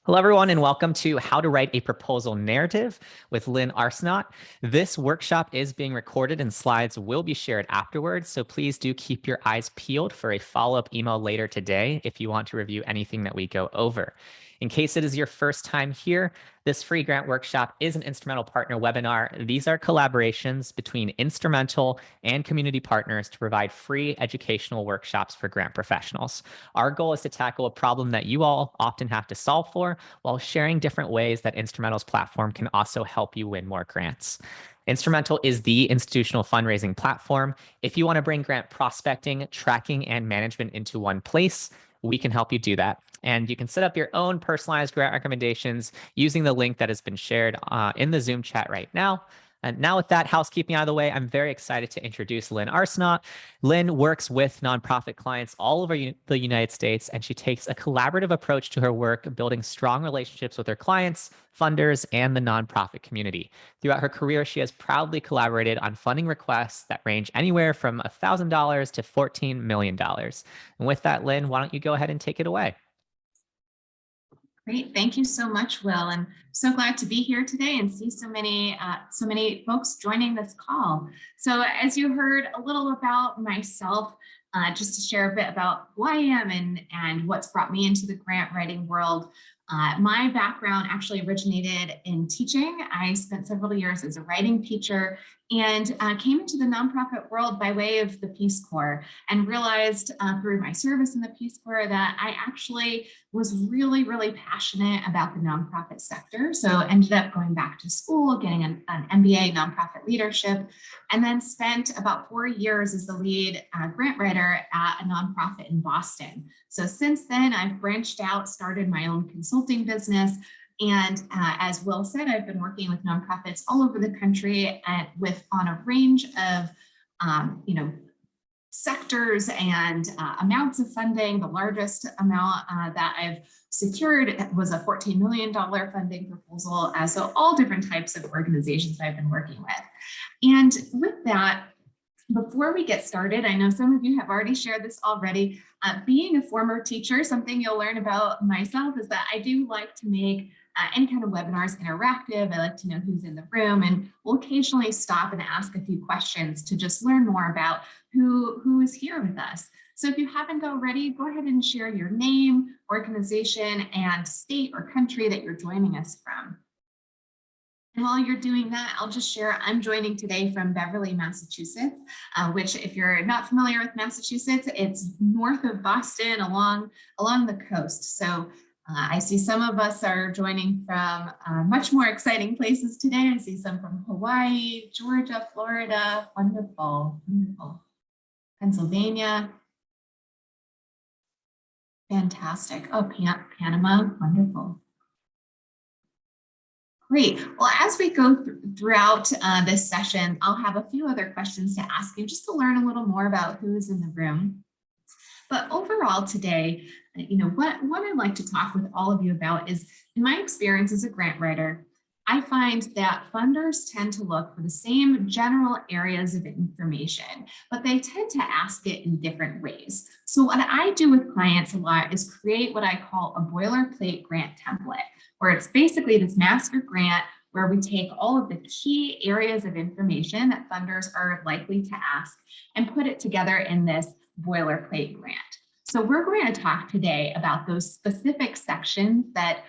Hello, everyone, and welcome to How to Write a Proposal Narrative with Lynn Arsenault. This workshop is being recorded and slides will be shared afterwards, so please do keep your eyes peeled for a follow-up email later today if you want to review anything that we go over. In case it is your first time here, this free grant workshop is an Instrumentl Partner Webinar. These are collaborations between Instrumentl and community partners to provide free educational workshops for grant professionals. Our goal is to tackle a problem that you all often have to solve for while sharing different ways that Instrumentl's platform can also help you win more grants. Instrumentl is the institutional fundraising platform. If you want to bring grant prospecting, tracking, and management into one place, we can help you do that. And you can set up your own personalized grant recommendations using the link that has been shared in the Zoom chat right now. And now with that housekeeping out of the way, I'm very excited to introduce Lynn Arsenault. Lynn works with nonprofit clients all over the United States, and she takes a collaborative approach to her work, building strong relationships with her clients, funders, and the nonprofit community. Throughout her career, she has proudly collaborated on funding requests that range anywhere from $1,000 to $14 million. And with that, Lynn, why don't you go ahead and take it away? Great, thank you so much, Will. I'm so glad to be here today and see so many folks joining this call. So as you heard a little about myself, just to share a bit about who I am and what's brought me into the grant writing world. My background actually originated in teaching. I spent several years as a writing teacher and came into the nonprofit world by way of the Peace Corps and realized through my service in the Peace Corps that I actually was really, really passionate about the nonprofit sector. So ended up going back to school, getting an MBA nonprofit leadership, and then spent about 4 years as the lead grant writer at a nonprofit in Boston. So since then, I've branched out, started my own consulting business. And as Will said, I've been working with nonprofits all over the country on a range of, sectors and amounts of funding. The largest amount that I've secured was a $14 million funding proposal. So all different types of organizations I've been working with. And with that, before we get started, I know some of you have already shared this already. Being a former teacher, something you'll learn about myself is that I do like to make any kind of webinars interactive. I like to know who's in the room, and we'll occasionally stop and ask a few questions to just learn more about who is here with us. So if you haven't already, go ahead and share your name, organization, and state or country that you're joining us from. And while you're doing that, I'll just share, I'm joining today from Beverly, Massachusetts, which if you're not familiar with Massachusetts, it's north of Boston along the coast. So I see some of us are joining from much more exciting places today. I see some from Hawaii, Georgia, Florida, wonderful, wonderful. Pennsylvania, fantastic. Oh, Panama, wonderful. Great. Well, as we go throughout this session, I'll have a few other questions to ask you just to learn a little more about who is in the room. But overall today, what I'd like to talk with all of you about is, in my experience as a grant writer, I find that funders tend to look for the same general areas of information, but they tend to ask it in different ways. So what I do with clients a lot is create what I call a boilerplate grant template, where it's basically this master grant where we take all of the key areas of information that funders are likely to ask and put it together in this boilerplate grant. So we're going to talk today about those specific sections that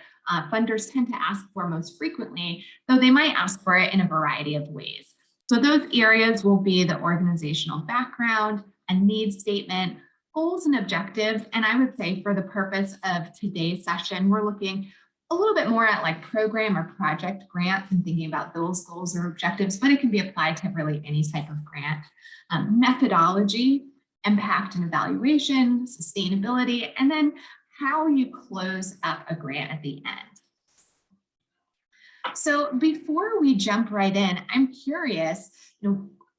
funders tend to ask for most frequently, though they might ask for it in a variety of ways. So those areas will be the organizational background, a needs statement, goals and objectives. And I would say for the purpose of today's session, we're looking a little bit more at like program or project grants and thinking about those goals or objectives, but it can be applied to really any type of grant. Methodology, impact and evaluation, sustainability, and then how you close up a grant at the end. So before we jump right in, I'm curious,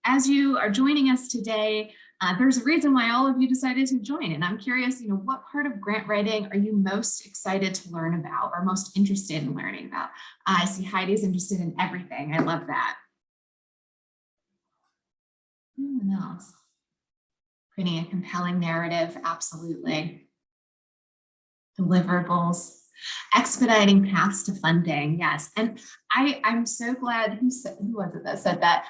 as you are joining us today, there's a reason why all of you decided to join. And I'm curious, what part of grant writing are you most excited to learn about or most interested in learning about? I see Heidi's interested in everything. I love that. Anyone else? Creating a compelling narrative, absolutely. Deliverables, Expediting paths to funding, yes. And I'm so glad, who was it that said that?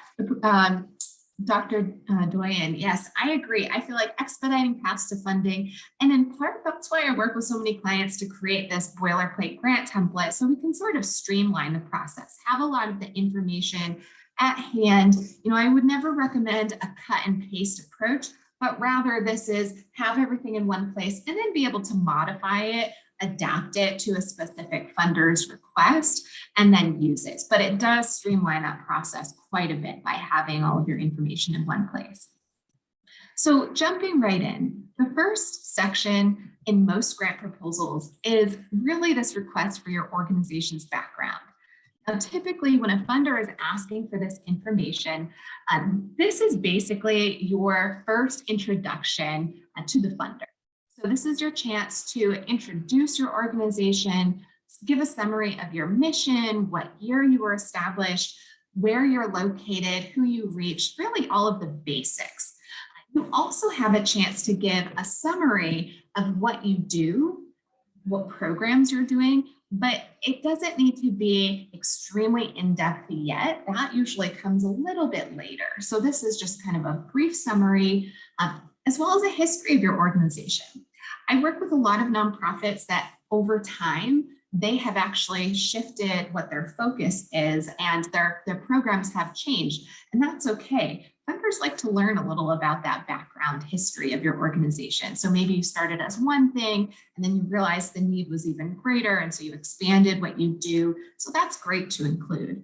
Dr. Doyen, yes, I agree. I feel like expediting paths to funding, and in part, that's why I work with so many clients to create this boilerplate grant template so we can sort of streamline the process, have a lot of the information at hand. You know, I would never recommend a cut and paste approach, but rather this is have everything in one place and then be able to modify it, adapt it to a specific funder's request, and then use it. But it does streamline that process quite a bit by having all of your information in one place. So jumping right in, the first section in most grant proposals is really this request for your organization's background. Now, typically when a funder is asking for this information, this is basically your first introduction to the funder. So this is your chance to introduce your organization, give a summary of your mission, what year you were established, where you're located, who you reached, really all of the basics. You also have a chance to give a summary of what you do, what programs you're doing, but it doesn't need to be extremely in-depth yet. That usually comes a little bit later. So this is just kind of a brief summary, as well as a history of your organization. I work with a lot of nonprofits that over time, they have actually shifted what their focus is and their programs have changed, and that's okay. Funders like to learn a little about that background history of your organization. So maybe you started as one thing and then you realized the need was even greater, and so you expanded what you do. So that's great to include.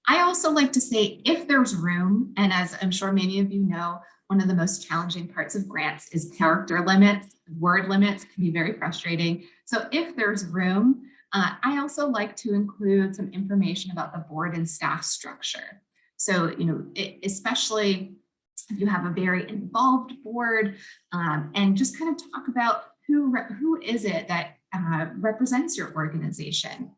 I also like to say, if there's room, and as I'm sure many of you know, one of the most challenging parts of grants is character limits. Word limits can be very frustrating. So if there's room, I also like to include some information about the board and staff structure. So, you know, especially if you have a very involved board, and just kind of talk about who is it that represents your organization.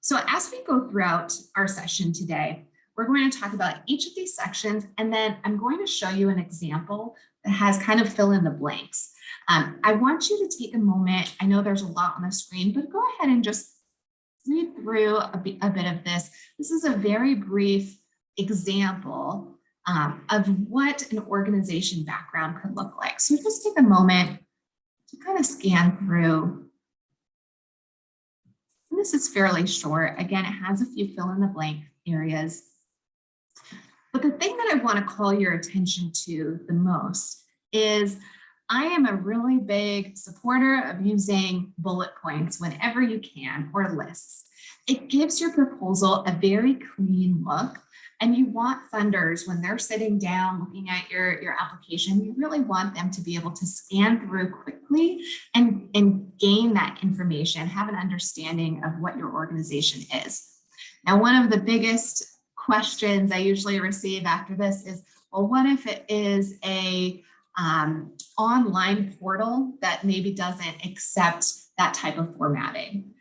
So as we go throughout our session today, we're going to talk about each of these sections, and then I'm going to show you an example that has kind of fill in the blanks. I want you to take a moment. I know there's a lot on the screen, but go ahead and just read through a bit of this. This is a very brief example of what an organization background could look like. So just take a moment to kind of scan through. And this is fairly short. Again, it has a few fill in the blank areas. But the thing that I want to call your attention to the most is I am a really big supporter of using bullet points whenever you can, or lists. It gives your proposal a very clean look, and you want funders, when they're sitting down looking at your application, you really want them to be able to scan through quickly and gain that information, have an understanding of what your organization is. Now, one of the biggest questions I usually receive after this is, well, what if it is a online portal that maybe doesn't accept that type of formatting?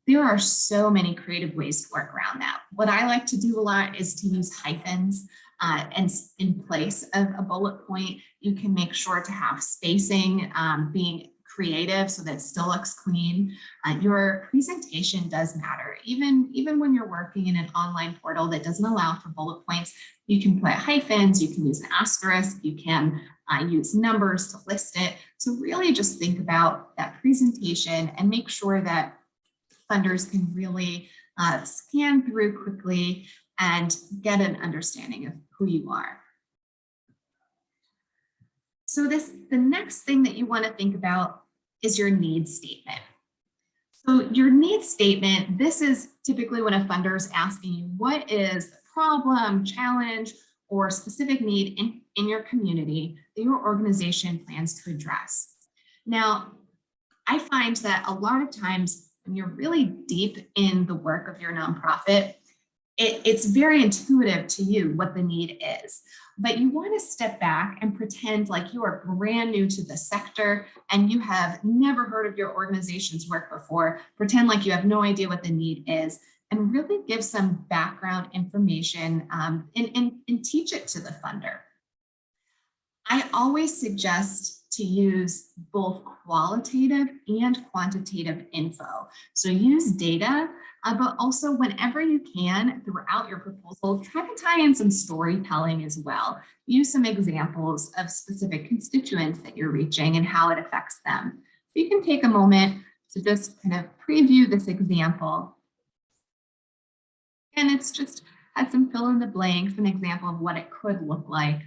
There are so many creative ways to work around that. What I like to do a lot is to use hyphens, and in place of a bullet point. You can make sure to have spacing, being creative so that it still looks clean. Your presentation does matter. Even when you're working in an online portal that doesn't allow for bullet points, you can put hyphens, you can use an asterisk, you can use numbers to list it. So really just think about that presentation and make sure that funders can really scan through quickly and get an understanding of who you are. So the next thing that you want to think about is your needs statement. So your needs statement, this is typically when a funder is asking you, what is the problem, challenge, or specific need in your community that your organization plans to address? Now, I find that a lot of times when you're really deep in the work of your nonprofit, it's very intuitive to you what the need is, but you want to step back and pretend like you are brand new to the sector and you have never heard of your organization's work before. Pretend like you have no idea what the need is, and really give some background information and teach it to the funder. I always suggest to use both qualitative and quantitative info. So use data, but also whenever you can throughout your proposal, try to tie in some storytelling as well. Use some examples of specific constituents that you're reaching and how it affects them. So you can take a moment to just kind of preview this example. And it's just has some fill in the blanks, an example of what it could look like.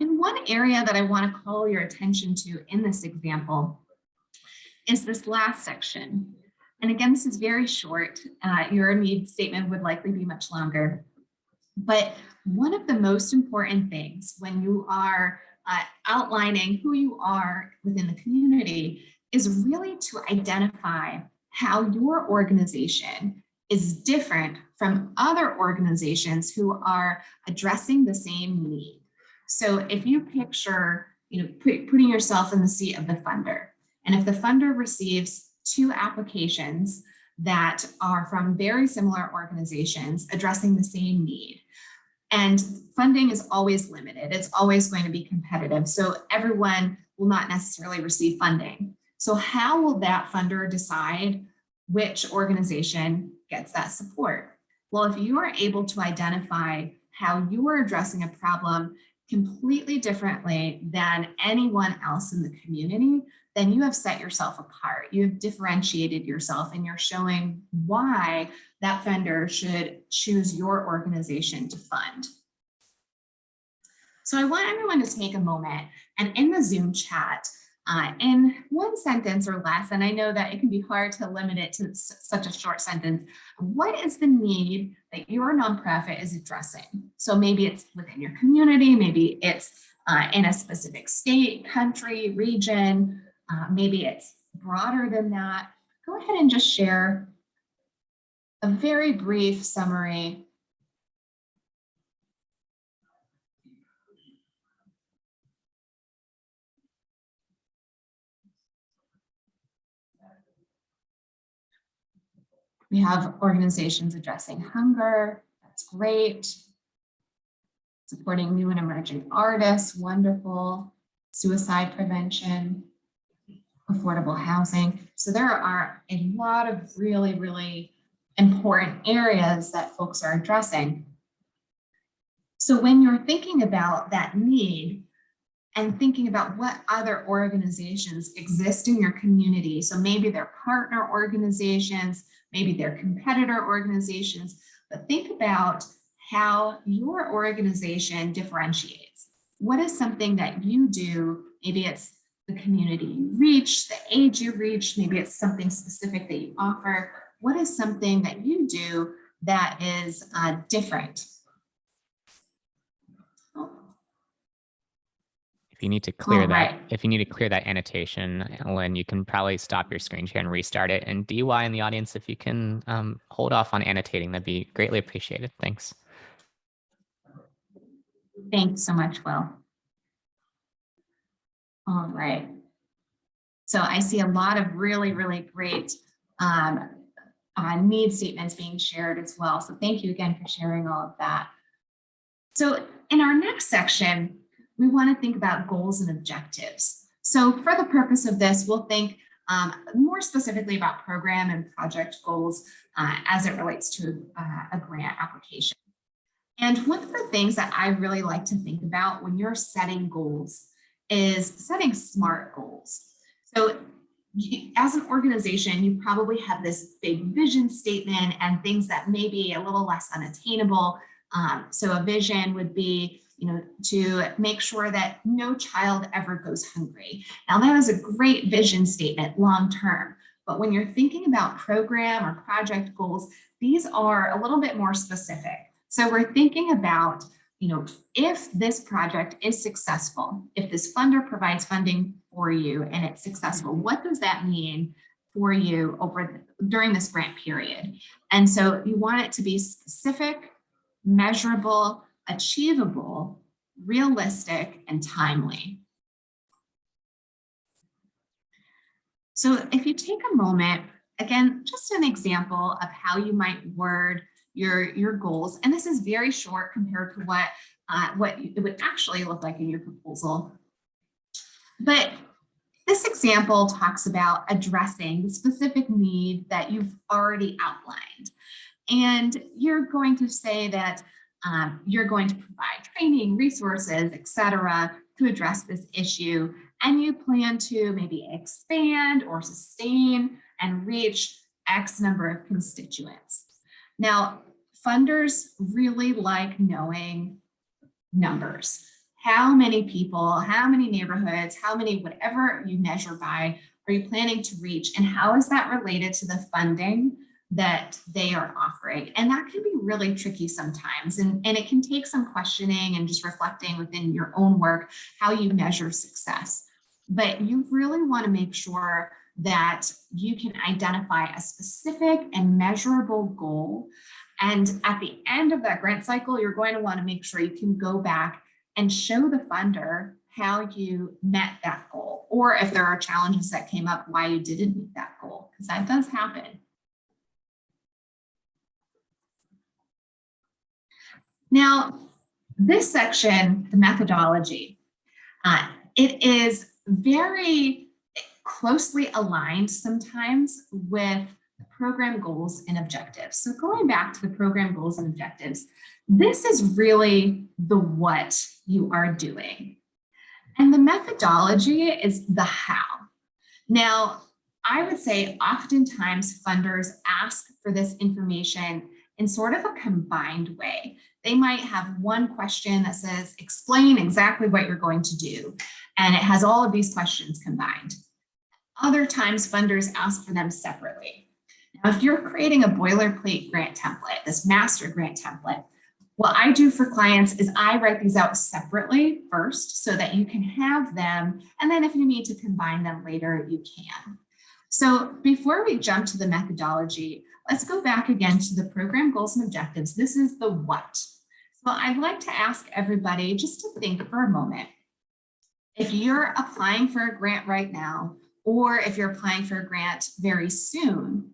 And one area that I want to call your attention to in this example is this last section. And again, this is very short. Your need statement would likely be much longer. But one of the most important things when you are outlining who you are within the community is really to identify how your organization is different from other organizations who are addressing the same need. So if you picture, putting yourself in the seat of the funder, and if the funder receives 2 applications that are from very similar organizations addressing the same need, and funding is always limited, it's always going to be competitive, so everyone will not necessarily receive funding. So how will that funder decide which organization gets that support? Well, if you are able to identify how you are addressing a problem completely differently than anyone else in the community, then you have set yourself apart. You have differentiated yourself, and you're showing why that funder should choose your organization to fund. So I want everyone to take a moment and in the Zoom chat, in 1 sentence or less, and I know that it can be hard to limit it to such a short sentence, what is the need that your nonprofit is addressing? So maybe it's within your community, maybe it's in a specific state, country, region, maybe it's broader than that. Go ahead and just share a very brief summary. We have organizations addressing hunger, that's great. Supporting new and emerging artists, wonderful. Suicide prevention, affordable housing. So there are a lot of really, really important areas that folks are addressing. So when you're thinking about that need and thinking about what other organizations exist in your community, so maybe they're partner organizations, maybe they're competitor organizations, but think about how your organization differentiates. What is something that you do? Maybe it's the community you reach, the age you reach, maybe it's something specific that you offer. What is something that you do that is different? If you need to clear that annotation, Lynn, you can probably stop your screen share and restart it. And DY in the audience, if you can hold off on annotating, that'd be greatly appreciated. Thanks. Thanks so much, Will. All right. So I see a lot of really, really great need statements being shared as well. So thank you again for sharing all of that. So in our next section, we want to think about goals and objectives. So for the purpose of this, we'll think more specifically about program and project goals as it relates to a grant application. And one of the things that I really like to think about when you're setting goals is setting SMART goals. So as an organization, you probably have this big vision statement and things that may be a little less unattainable. So a vision would be, to make sure that no child ever goes hungry. Now that is a great vision statement long-term, but when you're thinking about program or project goals, these are a little bit more specific. So we're thinking about, if this project is successful, if this funder provides funding for you and it's successful, what does that mean for you during this grant period? And so you want it to be specific, measurable, achievable, realistic, and timely. So if you take a moment, again, just an example of how you might word your goals. And this is very short compared to what it would actually look like in your proposal. But this example talks about addressing the specific need that you've already outlined. And you're going to say that you're going to provide training, resources, etc., to address this issue. And you plan to maybe expand or sustain and reach X number of constituents. Now, funders really like knowing numbers. How many people, how many neighborhoods, how many, whatever you measure by, are you planning to reach? And how is that related to the funding that they are offering? And that can be really tricky sometimes. And it can take some questioning and just reflecting within your own work, how you measure success. But you really want to make sure that you can identify a specific and measurable goal. And at the end of that grant cycle, you're going to want to make sure you can go back and show the funder how you met that goal, or if there are challenges that came up, why you didn't meet that goal, because that does happen. Now, this section, the methodology, it is very closely aligned sometimes with the program goals and objectives. So going back to the program goals and objectives, this is really the what you are doing. And the methodology is the how. Now, I would say oftentimes funders ask for this information in sort of a combined way. They might have one question that says, explain exactly what you're going to do. And it has all of these questions combined. Other times funders ask for them separately. Now, if you're creating a boilerplate grant template, this master grant template, what I do for clients is I write these out separately first so that you can have them. And then if you need to combine them later, you can. So before we jump to the methodology, let's go back again to the program goals and objectives. This is the what. So I'd like to ask everybody just to think for a moment. If you're applying for a grant right now, or if you're applying for a grant very soon,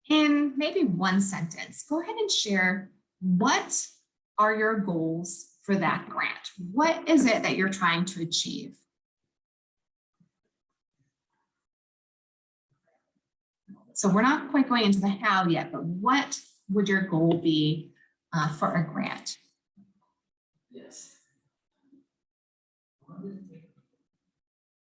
in maybe one sentence, go ahead and share what are your goals for that grant? What is it that you're trying to achieve? So we're not quite going into the how yet, but what would your goal be for a grant? Yes.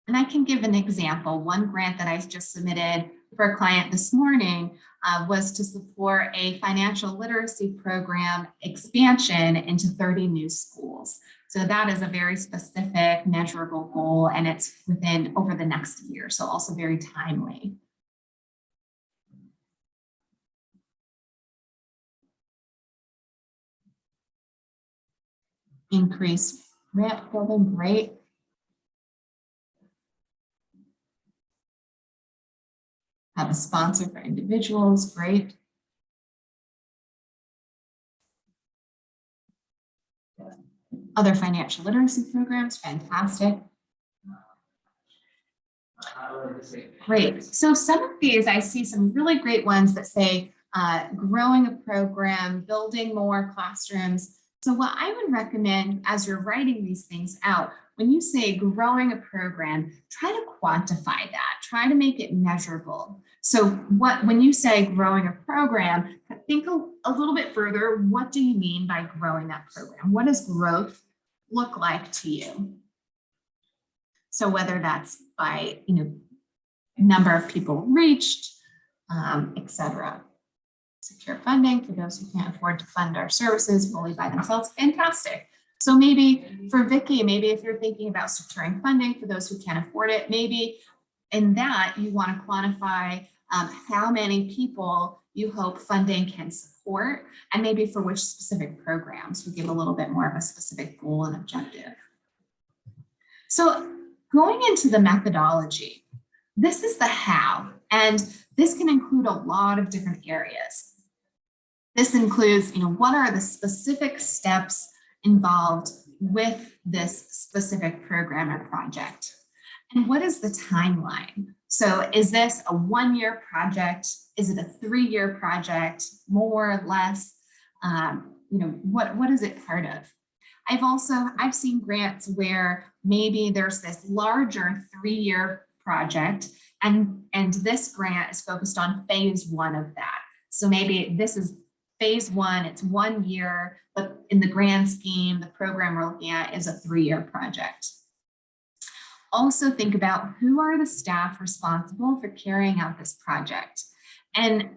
And I can give an example. One grant that I just submitted for a client this morning was to support a financial literacy program expansion into 30 new schools. So that is a very specific, measurable goal, and it's within over the next year. So also very timely. Increase grant building, great. Have a sponsor for individuals, great. Other financial literacy programs, fantastic. Great. So some of these, I see some really great ones that say growing a program, building more classrooms. So what I would recommend as you're writing these things out, when you say growing a program, try to quantify that, try to make it measurable. So when you say growing a program, think a little bit further, what do you mean by growing that program? What does growth look like to you? So whether that's by, number of people reached, etc. Secure funding for those who can't afford to fund our services fully by themselves, fantastic. So maybe for Vicki, maybe if you're thinking about securing funding for those who can't afford it, maybe in that you want to quantify how many people you hope funding can support, and maybe for which specific programs we give a little bit more of a specific goal and objective. So going into the methodology, this is the how, and this can include a lot of different areas. This includes, what are the specific steps involved with this specific program or project? And what is the timeline? So is this a 1-year project? Is it a 3-year project? More, less? What is it part of? I've seen grants where maybe there's this larger 3-year project, and this grant is focused on phase 1 of that. So maybe this is phase 1, it's 1 year, but in the grand scheme, the program we're looking at is a 3-year project. Also think about who are the staff responsible for carrying out this project. And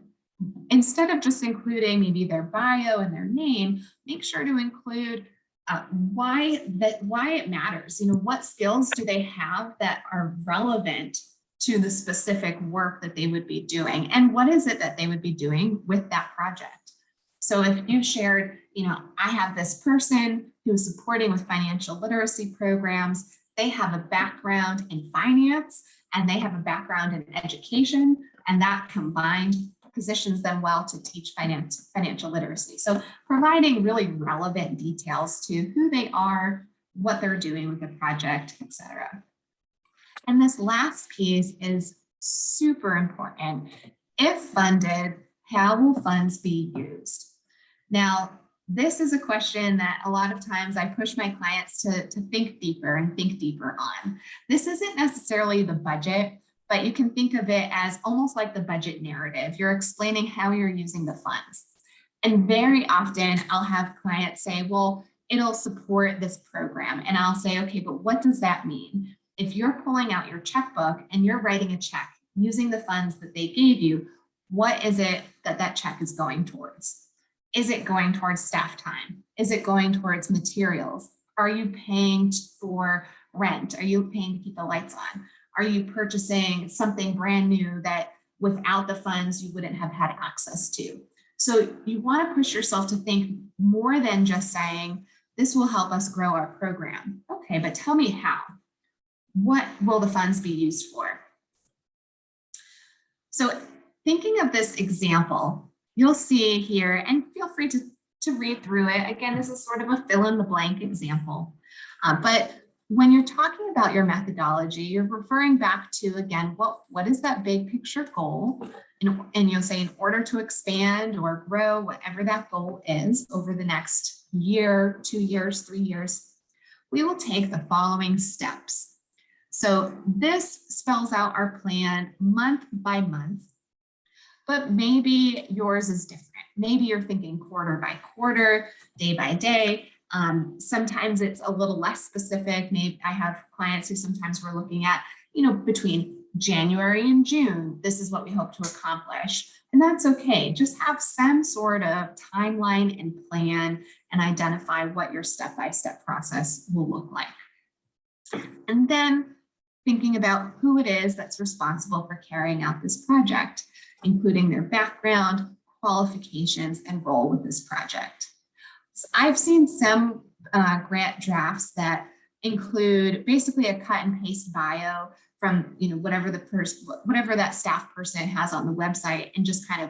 instead of just including maybe their bio and their name, make sure to include why it matters. What skills do they have that are relevant to the specific work that they would be doing, and what is it that they would be doing with that project? So if you shared, I have this person who's supporting with financial literacy programs, they have a background in finance and they have a background in education, and that combined positions them well to teach financial literacy. So providing really relevant details to who they are, what they're doing with the project, etc. And this last piece is super important. If funded, how will funds be used? Now, this is a question that a lot of times I push my clients to think deeper on. This isn't necessarily the budget, but you can think of it as almost like the budget narrative. You're explaining how you're using the funds. And very often I'll have clients say, well, it'll support this program. And I'll say, okay, but what does that mean? If you're pulling out your checkbook and you're writing a check using the funds that they gave you, what is it that check is going towards? Is it going towards staff time? Is it going towards materials? Are you paying for rent? Are you paying to keep the lights on? Are you purchasing something brand new that without the funds you wouldn't have had access to? So you want to push yourself to think more than just saying, this will help us grow our program. Okay, but tell me how. What will the funds be used for? So thinking of this example, you'll see here, and feel free to read through it. Again, this is sort of a fill in the blank example. But when you're talking about your methodology, you're referring back to, again, what is that big picture goal? And you'll say, in order to expand or grow, whatever that goal is over the next year, 2 years, 3 years, we will take the following steps. So this spells out our plan month by month, but maybe yours is different. Maybe you're thinking quarter by quarter, day by day. Sometimes it's a little less specific. Maybe I have clients who sometimes we're looking at, between January and June, this is what we hope to accomplish. And that's okay. Just have some sort of timeline and plan and identify what your step-by-step process will look like. And then thinking about who it is that's responsible for carrying out this project, including their background, qualifications, and role with this project. So I've seen some grant drafts that include basically a cut and paste bio from whatever that staff person has on the website and just kind of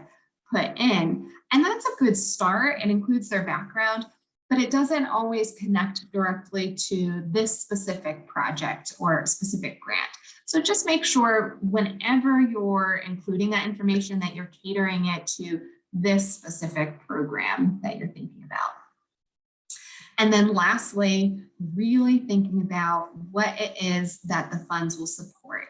put in. And that's a good start. It includes their background, but it doesn't always connect directly to this specific project or specific grant. So just make sure whenever you're including that information that you're catering it to this specific program that you're thinking about. And then lastly, really thinking about what it is that the funds will support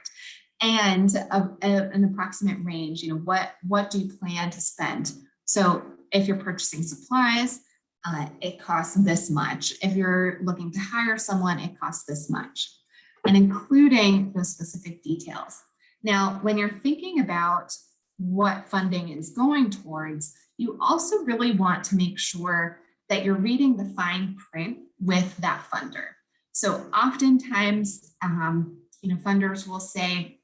and an approximate range, what do you plan to spend? So if you're purchasing supplies, it costs this much. If you're looking to hire someone, it costs this much, and including those specific details. Now, when you're thinking about what funding is going towards, you also really want to make sure that you're reading the fine print with that funder. So oftentimes, funders will say,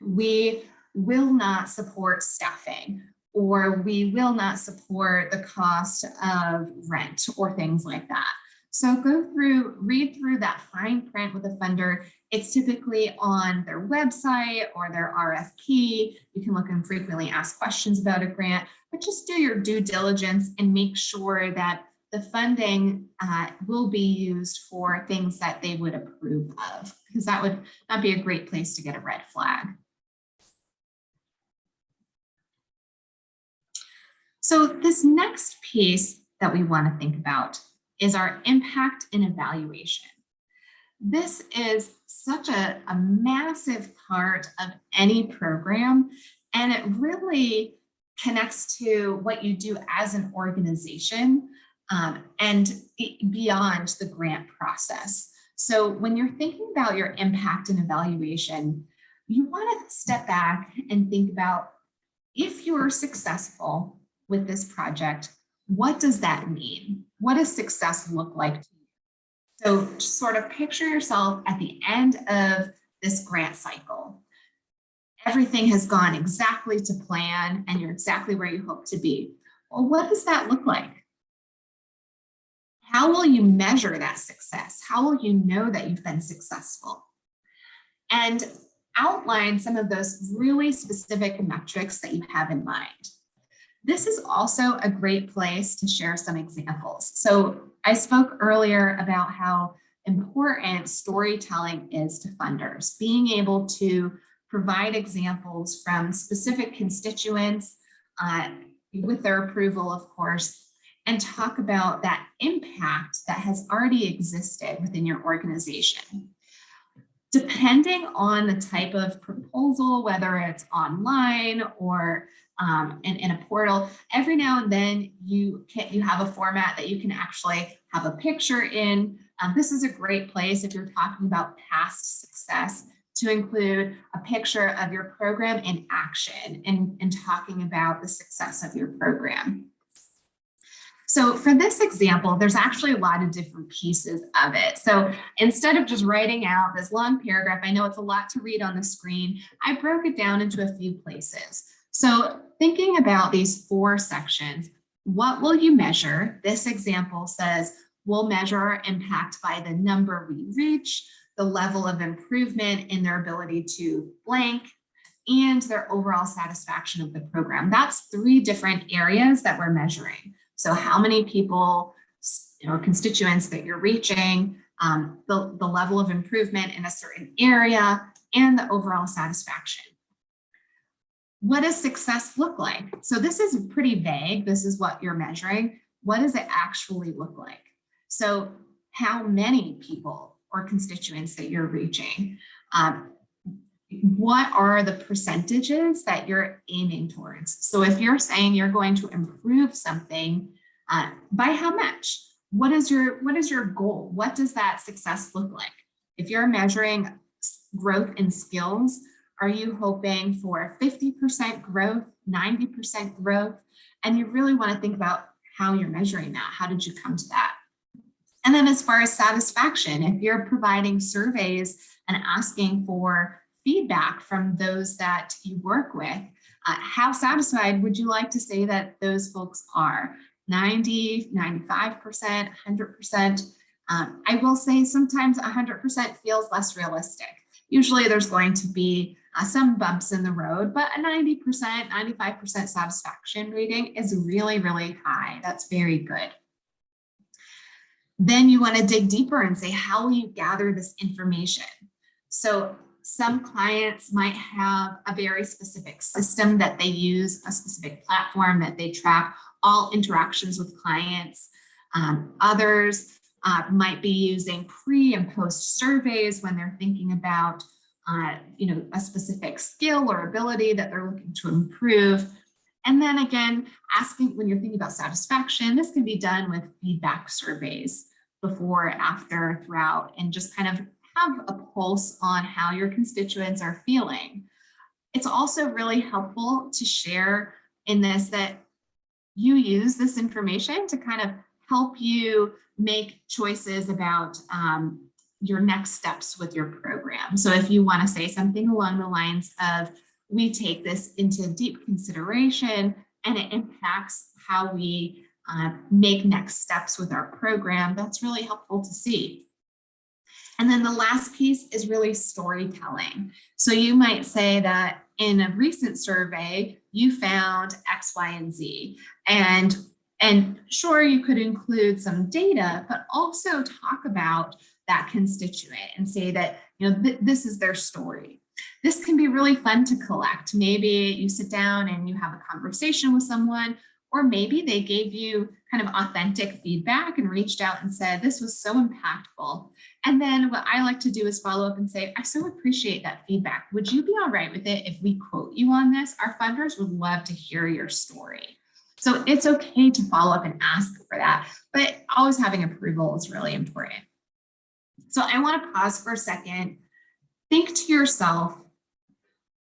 we will not support staffing, or we will not support the cost of rent or things like that. So read through that fine print with a funder. It's typically on their website or their RFP. You can look and frequently ask questions about a grant, but just do your due diligence and make sure that the funding will be used for things that they would approve of, because that would not be a great place to get a red flag. So this next piece that we want to think about is our impact and evaluation. This is such a massive part of any program, and it really connects to what you do as an organization and beyond the grant process. So when you're thinking about your impact and evaluation, you want to step back and think about, if you're successful with this project, what does that mean? What does success look like to you? So just sort of picture yourself at the end of this grant cycle. Everything has gone exactly to plan and you're exactly where you hope to be. Well, what does that look like? How will you measure that success? How will you know that you've been successful? And outline some of those really specific metrics that you have in mind. This is also a great place to share some examples. So I spoke earlier about how important storytelling is to funders, being able to provide examples from specific constituents with their approval, of course, and talk about that impact that has already existed within your organization. Depending on the type of proposal, whether it's online or in a portal, every now and then you have a format that you can actually have a picture in. This is a great place if you're talking about past success to include a picture of your program in action and talking about the success of your program. So for this example, there's actually a lot of different pieces of it. So instead of just writing out this long paragraph, I know it's a lot to read on the screen, I broke it down into a few places. So thinking about these 4 sections, what will you measure? This example says, we'll measure our impact by the number we reach, the level of improvement in their ability to blank, and their overall satisfaction of the program. That's 3 different areas that we're measuring. So how many people or constituents that you're reaching, the level of improvement in a certain area, and the overall satisfaction. What does success look like? So this is pretty vague. This is what you're measuring. What does it actually look like? So how many people or constituents that you're reaching? What are the percentages that you're aiming towards? So if you're saying you're going to improve something, by how much? What is your goal? What does that success look like? If you're measuring growth in skills, are you hoping for 50% growth, 90% growth? And you really want to think about how you're measuring that. How did you come to that? And then as far as satisfaction, if you're providing surveys and asking for feedback from those that you work with, how satisfied would you like to say that those folks are? 90, 95%, 100%. I will say sometimes 100% feels less realistic. Usually there's going to be some bumps in the road, but a 90%, 95% satisfaction rating is really, really high. That's very good. Then you want to dig deeper and say, how will you gather this information? So some clients might have a very specific system that they use, a specific platform that they track all interactions with clients. Others might be using pre and post surveys when they're thinking about a specific skill or ability that they're looking to improve. And then again, asking when you're thinking about satisfaction, this can be done with feedback surveys before, after, throughout, and just kind of have a pulse on how your constituents are feeling. It's also really helpful to share in this that you use this information to kind of help you make choices about your next steps with your program. So if you want to say something along the lines of, we take this into deep consideration and it impacts how we make next steps with our program, that's really helpful to see. And then the last piece is really storytelling. So you might say that in a recent survey, you found X, Y, and Z. And And sure, you could include some data, but also talk about that constituent and say that, this is their story. This can be really fun to collect. Maybe you sit down and you have a conversation with someone, or maybe they gave you kind of authentic feedback and reached out and said, this was so impactful. And then what I like to do is follow up and say, I so appreciate that feedback. Would you be all right with it if we quote you on this? Our funders would love to hear your story. So it's okay to follow up and ask for that, but always having approval is really important. So I want to pause for a second. Think to yourself,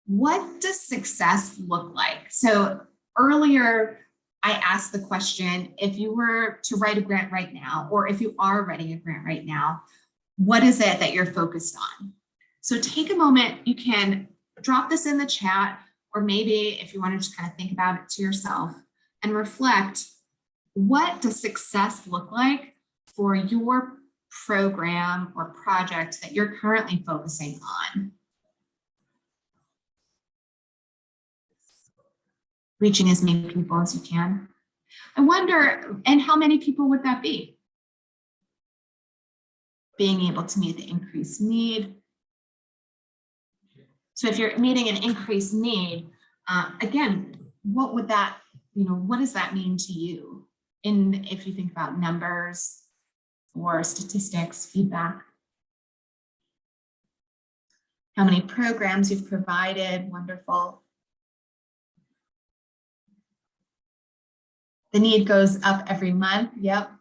what does success look like? So earlier, I asked the question, if you were to write a grant right now, or if you are writing a grant right now, what is it that you're focused on? So take a moment, you can drop this in the chat, or maybe if you want to just kind of think about it to yourself and reflect, what does success look like for your program or project that you're currently focusing on? Reaching as many people as you can. I wonder, and how many people would that be? Being able to meet the increased need. So if you're meeting an increased need, again, what would that, what does that mean to you? If you think about numbers or statistics, feedback. How many programs you've provided, wonderful. The need goes up every month, yep.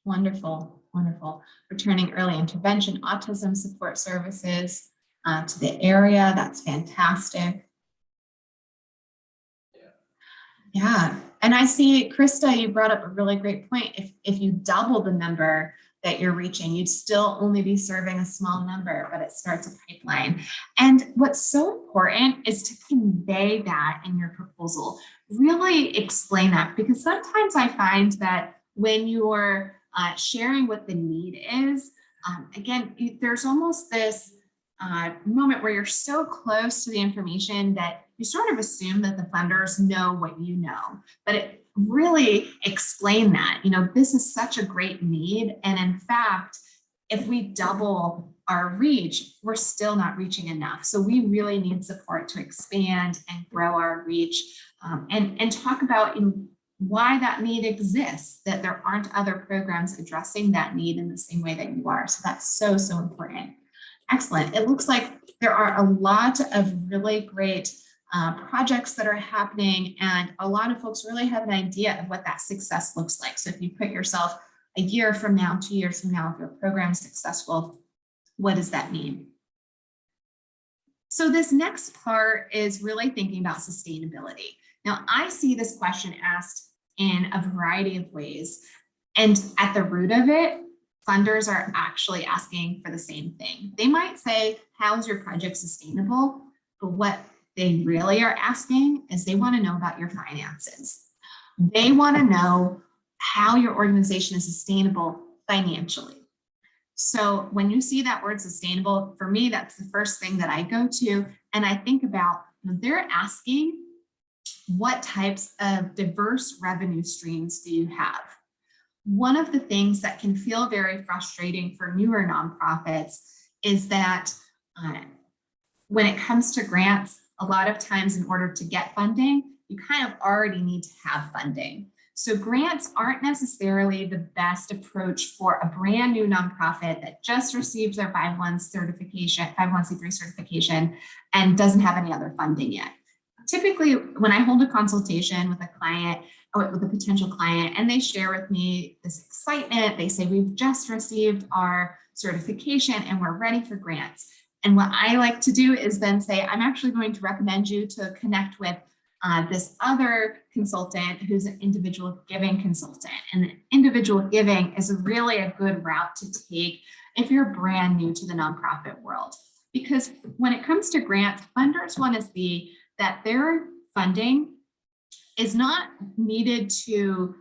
Wonderful, wonderful. Returning early intervention, autism support services to the area, that's fantastic. Yeah, and I see, Krista, you brought up a really great point. If you double the number that you're reaching, you'd still only be serving a small number, but it starts a pipeline. And what's so important is to convey that in your proposal. Really explain that, because sometimes I find that when you're sharing what the need is, again, there's almost this moment where you're so close to the information that you sort of assume that the funders know what you know, but it really explain that, this is such a great need. And in fact, if we double our reach, we're still not reaching enough. So we really need support to expand and grow our reach, and talk about why that need exists, that there aren't other programs addressing that need in the same way that you are. So that's so, so important. Excellent. It looks like there are a lot of really great projects that are happening, and a lot of folks really have an idea of what that success looks like. So if you put yourself a year from now, 2 years from now, if your program is successful, what does that mean? So this next part is really thinking about sustainability. Now, I see this question asked in a variety of ways, and at the root of it, funders are actually asking for the same thing. They might say, how's your project sustainable? But what they really are asking is they want to know about your finances. They want to know how your organization is sustainable financially. So when you see that word sustainable, for me, that's the first thing that I go to. And I think about, they're asking, what types of diverse revenue streams do you have? One of the things that can feel very frustrating for newer nonprofits is that when it comes to grants, a lot of times in order to get funding, you kind of already need to have funding. So grants aren't necessarily the best approach for a brand new nonprofit that just received their 501c3 certification and doesn't have any other funding yet. Typically, when I hold a consultation with a client or with a potential client, and they share with me this excitement, they say, we've just received our certification and we're ready for grants. And what I like to do is then say, I'm actually going to recommend you to connect with this other consultant who's an individual giving consultant. And individual giving is really a good route to take if you're brand new to the nonprofit world. Because when it comes to grants, funders want to see that their funding is not needed to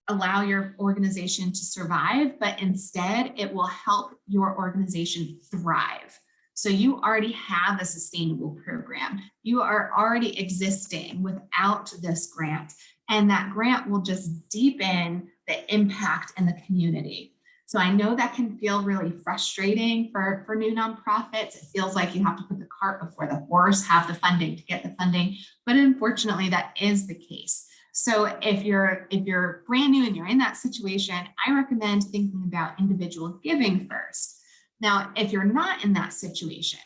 allow your organization to survive, but instead it will help your organization thrive. So you already have a sustainable program. You are already existing without this grant, and that grant will just deepen the impact in the community. So I know that can feel really frustrating for new nonprofits. It feels like you have to put the cart before the horse, have the funding to get the funding, but unfortunately that is the case. So if you're brand new and you're in that situation, I recommend thinking about individual giving first. Now, if you're not in that situation,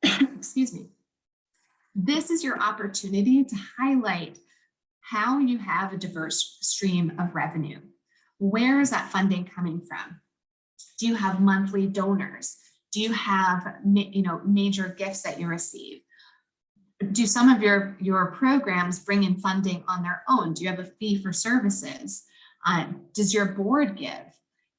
excuse me, this is your opportunity to highlight how you have a diverse stream of revenue. Where is that funding coming from? Do you have monthly donors? Do you have major gifts that you receive? Do some of your programs bring in funding on their own? Do you have a fee for services? Does your board give?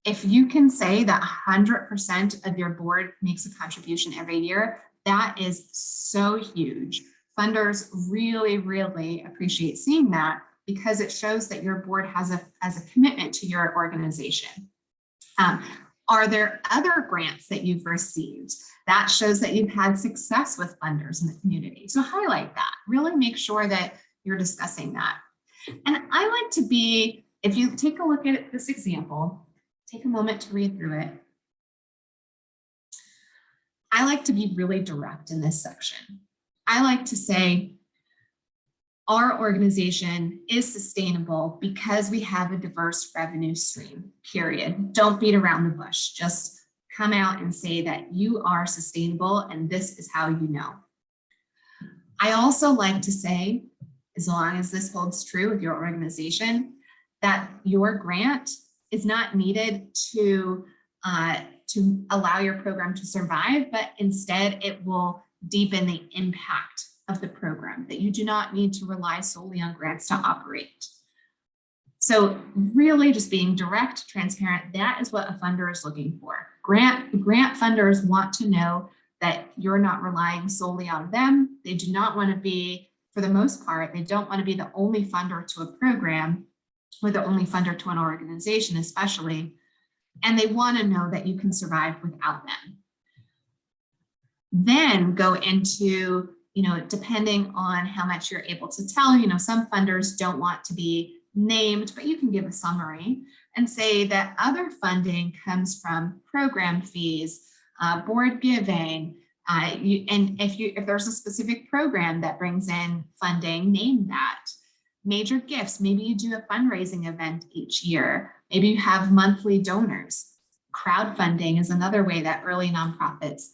If you can say that 100% of your board makes a contribution every year, that is so huge. Funders really, really appreciate seeing that, because it shows that your board has a commitment to your organization. Are there other grants that you've received? That shows that you've had success with funders in the community. So highlight that, really make sure that you're discussing that. And I like to be, if you take a look at this example, take a moment to read through it. I like to be really direct in this section. I like to say, our organization is sustainable because we have a diverse revenue stream, period. Don't beat around the bush. Just come out and say that you are sustainable and this is how you know. I also like to say, as long as this holds true with your organization, that your grant is not needed to allow your program to survive, but instead it will deepen the impact of the program, that you do not need to rely solely on grants to operate. So really just being direct, transparent, that is what a funder is looking for. Grant funders want to know that you're not relying solely on them. They do not want to be, for the most part, they don't want to be the only funder to a program or the only funder to an organization, especially. And they want to know that you can survive without them. Then go into, depending on how much you're able to tell, some funders don't want to be named, but you can give a summary and say that other funding comes from program fees, board giving, and if there's a specific program that brings in funding, name that. Major gifts, maybe you do a fundraising event each year. Maybe you have monthly donors. Crowdfunding is another way that early nonprofits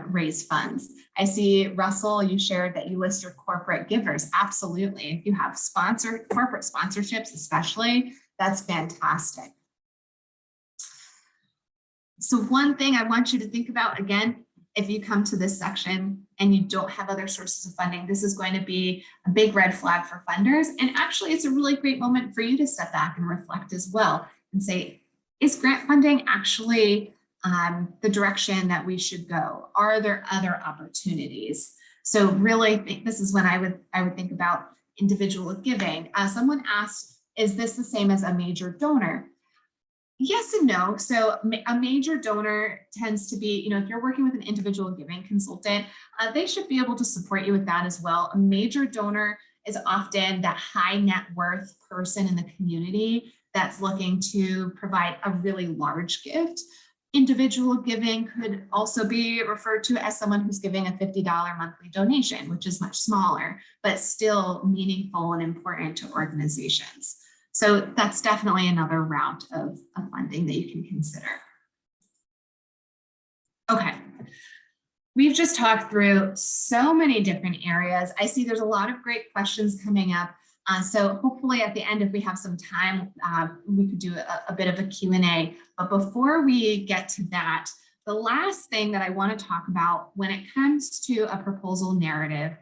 raise funds. I see, Russell, you shared that you list your corporate givers. Absolutely. If you have corporate sponsorships, especially, that's fantastic. So one thing I want you to think about, again, if you come to this section and you don't have other sources of funding, this is going to be a big red flag for funders. And actually, it's a really great moment for you to step back and reflect as well and say, is grant funding actually the direction that we should go? Are there other opportunities? So really, this is when I would think about individual giving. Someone asked, is this the same as a major donor? Yes and no. So a major donor tends to be, if you're working with an individual giving consultant, they should be able to support you with that as well. A major donor is often that high net worth person in the community that's looking to provide a really large gift. Individual giving could also be referred to as someone who's giving a $50 monthly donation, which is much smaller, but still meaningful and important to organizations. So that's definitely another route of funding that you can consider. Okay, we've just talked through so many different areas. I see there's a lot of great questions coming up. So hopefully at the end, if we have some time, we could do a bit of a Q&A. But before we get to that, the last thing that I want to talk about when it comes to a proposal narrative,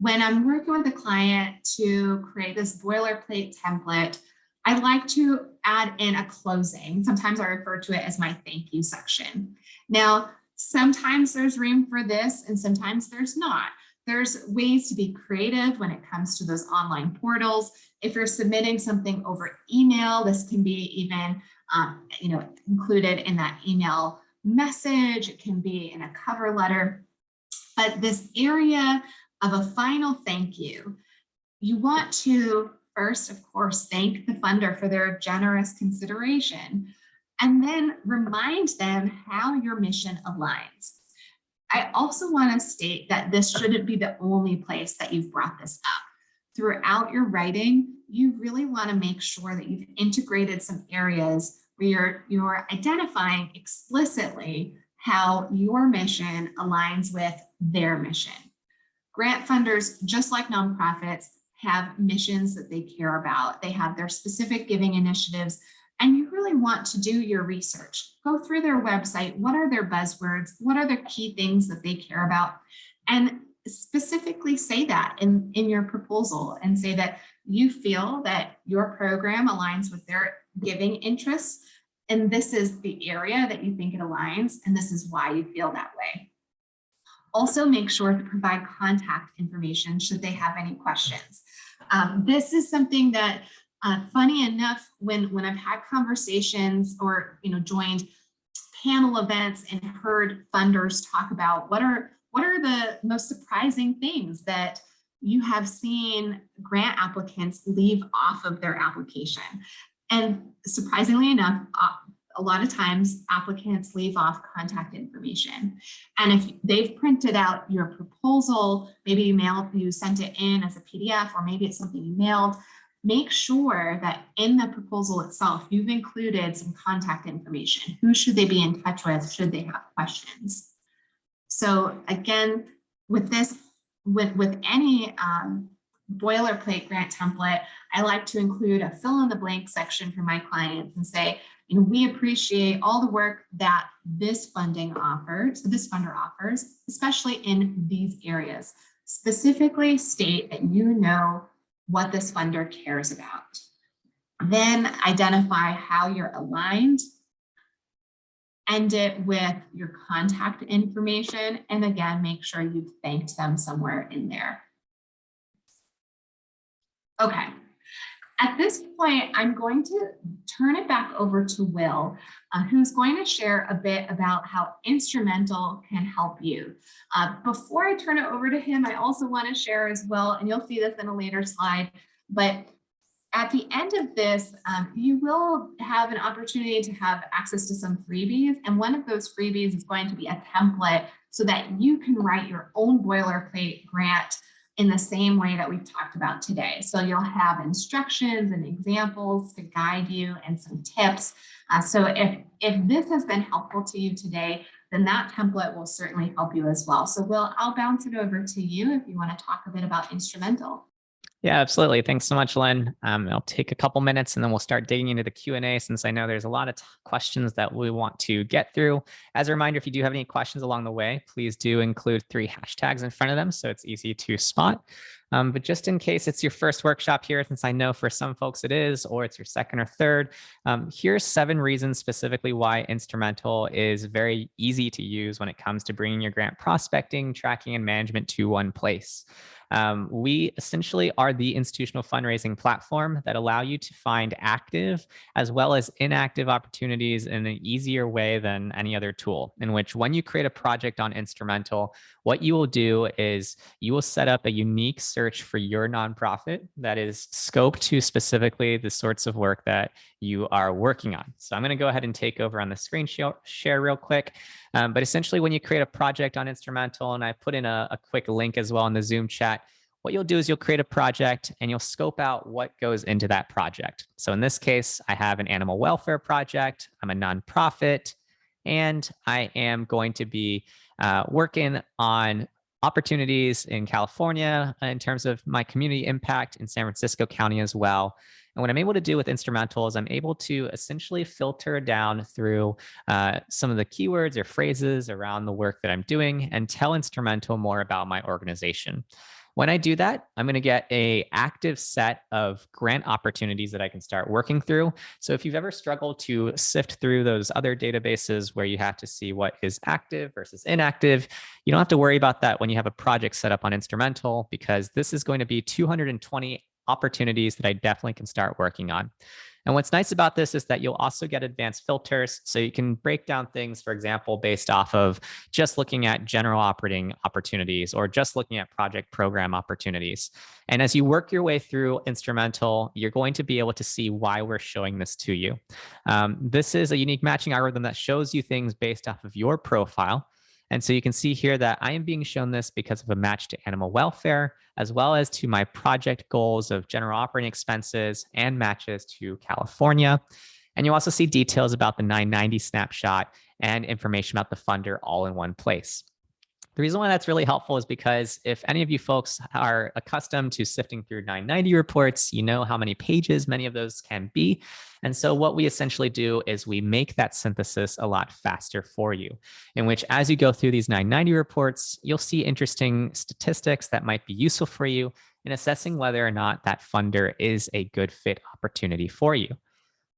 when I'm working with a client to create this boilerplate template, I like to add in a closing. Sometimes I refer to it as my thank you section. Now, sometimes there's room for this and sometimes there's not. There's ways to be creative when it comes to those online portals. If you're submitting something over email, this can be even included in that email message, it can be in a cover letter. But this area of a final thank you, you want to first, of course, thank the funder for their generous consideration, and then remind them how your mission aligns. I also want to state that this shouldn't be the only place that you've brought this up. Throughout your writing, you really want to make sure that you've integrated some areas where you're identifying explicitly how your mission aligns with their mission. Grant funders, just like nonprofits, have missions that they care about. They have their specific giving initiatives, and you really want to do your research. Go through their website. What are their buzzwords? What are the key things that they care about? And specifically say that in your proposal, and say that you feel that your program aligns with their giving interests, and this is the area that you think it aligns, and this is why you feel that way. Also, make sure to provide contact information should they have any questions. This is something that, funny enough, when I've had conversations or joined panel events and heard funders talk about what are the most surprising things that you have seen grant applicants leave off of their application. And surprisingly enough, a lot of times applicants leave off contact information. And if they've printed out your proposal, maybe you sent it in as a PDF, or maybe it's something you mailed, make sure that in the proposal itself, you've included some contact information. Who should they be in touch with should they have questions? So again, with this, with any boilerplate grant template, I like to include a fill in the blank section for my clients and say, we appreciate all the work that this funder offers, especially in these areas. Specifically state that you know what this funder cares about. Then identify how you're aligned. End it with your contact information. And again, make sure you've thanked them somewhere in there. Okay. At this point, I'm going to turn it back over to Will, who's going to share a bit about how Instrumentl can help you. Before I turn it over to him, I also want to share as well, and you'll see this in a later slide, but at the end of this, you will have an opportunity to have access to some freebies. And one of those freebies is going to be a template so that you can write your own boilerplate grant in the same way that we've talked about today. So you'll have instructions and examples to guide you and some tips. So if this has been helpful to you today, then that template will certainly help you as well. So Will, I'll bounce it over to you if you want to talk a bit about Instrumentl. Yeah, absolutely. Thanks so much, Lynn. It'll take a couple minutes and then we'll start digging into the Q&A, since I know there's a lot of questions that we want to get through. As a reminder, if you do have any questions along the way, please do include 3 hashtags in front of them so it's easy to spot. But just in case it's your first workshop here, since I know for some folks it is, or it's your second or third, here's 7 reasons specifically why Instrumentl is very easy to use when it comes to bringing your grant prospecting, tracking, and management to one place. We essentially are the institutional fundraising platform that allow you to find active as well as inactive opportunities in an easier way than any other tool, in which when you create a project on Instrumentl, what you will do is you will set up a unique search for your nonprofit that is scoped to specifically the sorts of work that you are working on. So I'm going to go ahead and take over on the screen share real quick. But essentially, when you create a project on Instrumentl, and I put in a quick link as well in the Zoom chat, what you'll do is you'll create a project and you'll scope out what goes into that project. So in this case, I have an animal welfare project. I'm a nonprofit, and I am going to be working on opportunities in California in terms of my community impact in San Francisco County as well. And what I'm able to do with Instrumentl is I'm able to essentially filter down through some of the keywords or phrases around the work that I'm doing and tell Instrumentl more about my organization. When I do that, I'm going to get an active set of grant opportunities that I can start working through. So if you've ever struggled to sift through those other databases where you have to see what is active versus inactive, you don't have to worry about that when you have a project set up on Instrumentl, because this is going to be 220 opportunities that I definitely can start working on. And what's nice about this is that you'll also get advanced filters. So you can break down things, for example, based off of just looking at general operating opportunities or just looking at project program opportunities. And as you work your way through Instrumentl, you're going to be able to see why we're showing this to you. This is a unique matching algorithm that shows you things based off of your profile. And so you can see here that I am being shown this because of a match to animal welfare, as well as to my project goals of general operating expenses and matches to California. And you also see details about the 990 snapshot and information about the funder all in one place. The reason why that's really helpful is because if any of you folks are accustomed to sifting through 990 reports, you know how many pages many of those can be. And so what we essentially do is we make that synthesis a lot faster for you, in which as you go through these 990 reports, you'll see interesting statistics that might be useful for you in assessing whether or not that funder is a good fit opportunity for you.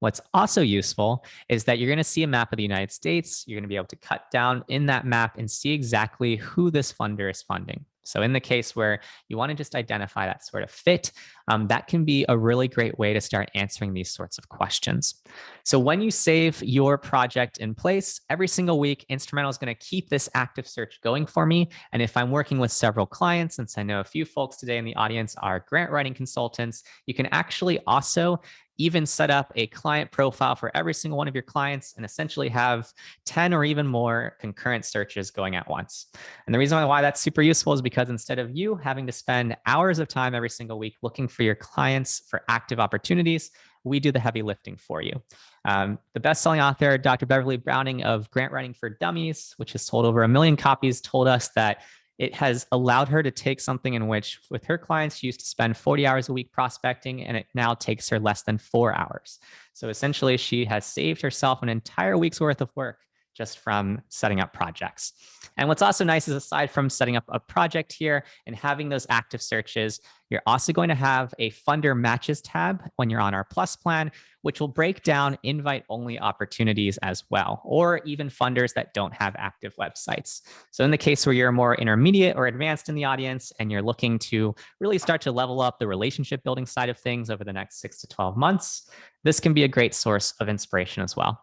What's also useful is that you're going to see a map of the United States. You're going to be able to cut down in that map and see exactly who this funder is funding. So in the case where you want to just identify that sort of fit, that can be a really great way to start answering these sorts of questions. So when you save your project in place, every single week, Instrumentl is going to keep this active search going for me. And if I'm working with several clients, since I know a few folks today in the audience are grant writing consultants, you can actually also even set up a client profile for every single one of your clients and essentially have 10 or even more concurrent searches going at once. And the reason why that's super useful is because instead of you having to spend hours of time every single week looking for your clients for active opportunities, we do the heavy lifting for you. The best-selling author, Dr. Beverly Browning of Grant Writing for Dummies, which has sold over 1 million copies, told us that it has allowed her to take something in which with her clients, she used to spend 40 hours a week prospecting, and it now takes her less than 4 hours. So essentially, she has saved herself an entire week's worth of work just from setting up projects. And what's also nice is aside from setting up a project here and having those active searches, you're also going to have a funder matches tab when you're on our Plus plan, which will break down invite-only opportunities as well, or even funders that don't have active websites. So in the case where you're more intermediate or advanced in the audience and you're looking to really start to level up the relationship building side of things over the next 6 to 12 months, this can be a great source of inspiration as well.